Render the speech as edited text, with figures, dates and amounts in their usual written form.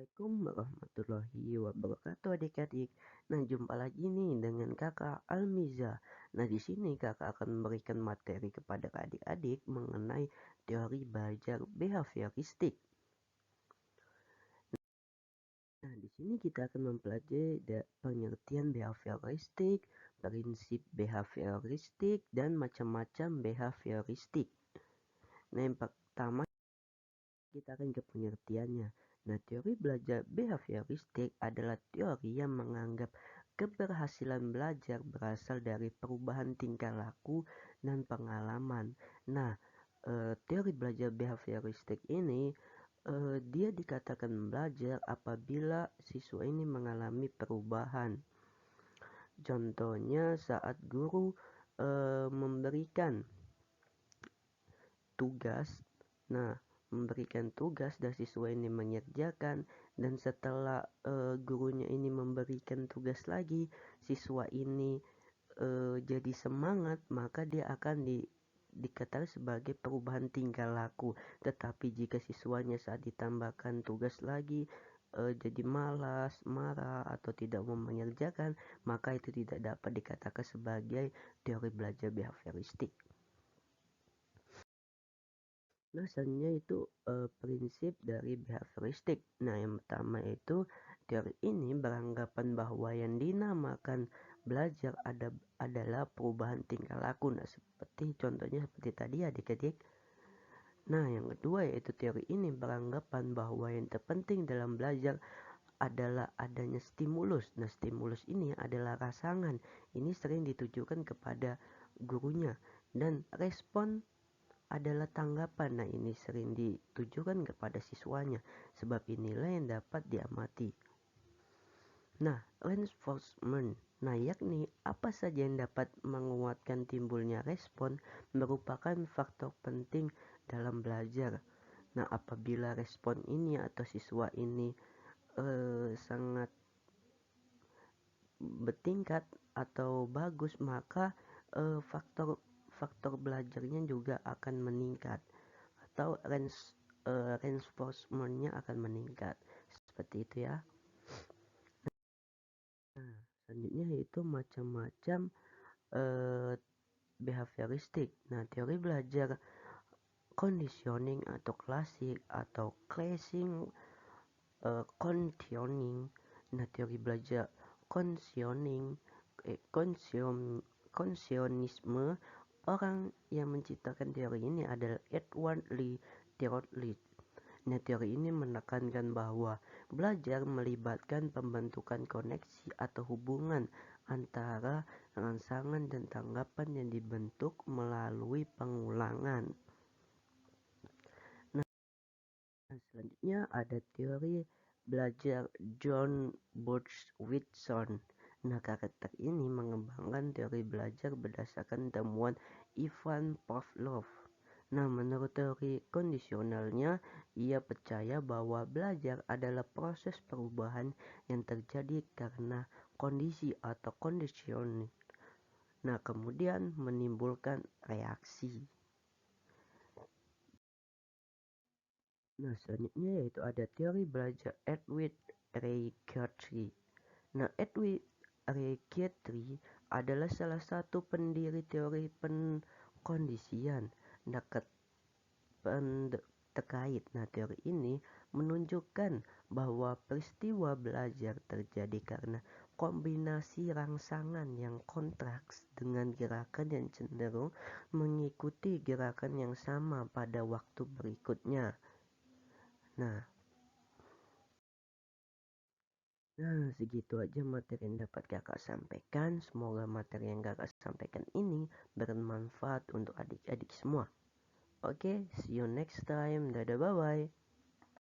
Assalamualaikum warahmatullahi wabarakatuh adik-adik. Nah, jumpa lagi nih dengan Kakak Almiza. Nah, di sini Kakak akan memberikan materi kepada adik-adik mengenai teori belajar behavioristik. Nah, di sini kita akan mempelajari pengertian behavioristik, prinsip behavioristik, dan macam-macam behavioristik. Nah, yang pertama kita akan ke pengertiannya. Nah, teori belajar behavioristik adalah teori yang menganggap keberhasilan belajar berasal dari perubahan tingkah laku dan pengalaman. Nah, teori belajar behavioristik ini dia dikatakan belajar apabila siswa ini mengalami perubahan. Contohnya saat guru memberikan tugas. Nah, memberikan tugas dan siswa ini mengerjakan, dan setelah gurunya ini memberikan tugas lagi, siswa ini jadi semangat, maka dia akan dikatakan sebagai perubahan tingkah laku. Tetapi jika siswanya saat ditambahkan tugas lagi jadi malas, marah, atau tidak mau mengerjakan, maka itu tidak dapat dikatakan sebagai teori belajar behavioristik. Nah, selanjutnya itu prinsip dari behavioristik. Nah, yang pertama itu teori ini beranggapan bahwa yang dinamakan belajar adalah perubahan tingkah laku. Nah, contohnya seperti tadi adik-adik. Nah, yang kedua yaitu teori ini beranggapan bahwa yang terpenting dalam belajar adalah adanya stimulus. Nah, stimulus ini adalah rangsangan. Ini sering ditujukan kepada gurunya, dan respon adalah tanggapan. Nah, ini sering ditujukan kepada siswanya, sebab inilah yang dapat diamati. Nah, reinforcement, nah yakni apa saja yang dapat menguatkan timbulnya respon merupakan faktor penting dalam belajar. Nah, apabila respon ini atau siswa ini sangat bertingkat atau bagus, maka faktor belajarnya juga akan meningkat, atau reinforcementnya akan meningkat, seperti itu ya. Nah, selanjutnya yaitu macam-macam behavioristik. Nah, teori belajar conditioning atau klasik atau classing conditioning. Nah, teori belajar konsionisme, orang yang menciptakan teori ini adalah Edward Lee Thorogood. Nah, teori ini menekankan bahwa belajar melibatkan pembentukan koneksi atau hubungan antara rangsangan dan tanggapan yang dibentuk melalui pengulangan. Nah, selanjutnya ada teori belajar John Burt-Wilson. Nah, karakter ini mengembangkan teori belajar berdasarkan temuan Ivan Pavlov. Nah, menurut teori kondisionalnya, ia percaya bahwa belajar adalah proses perubahan yang terjadi karena kondisi atau conditioning. Nah, kemudian menimbulkan reaksi. Nah, selanjutnya yaitu ada teori belajar Edwin Reichertz. Nah, Edwin Reichertz adalah salah satu pendiri teori pengkondisian. Nah, terkait. Nah, teori ini menunjukkan bahwa peristiwa belajar terjadi karena kombinasi rangsangan yang kontraks dengan gerakan yang cenderung mengikuti gerakan yang sama pada waktu berikutnya. Nah, segitu aja materi yang dapat kakak sampaikan. Semoga materi yang kakak sampaikan ini bermanfaat untuk adik-adik semua. Oke, see you next time. Dadah, bye-bye.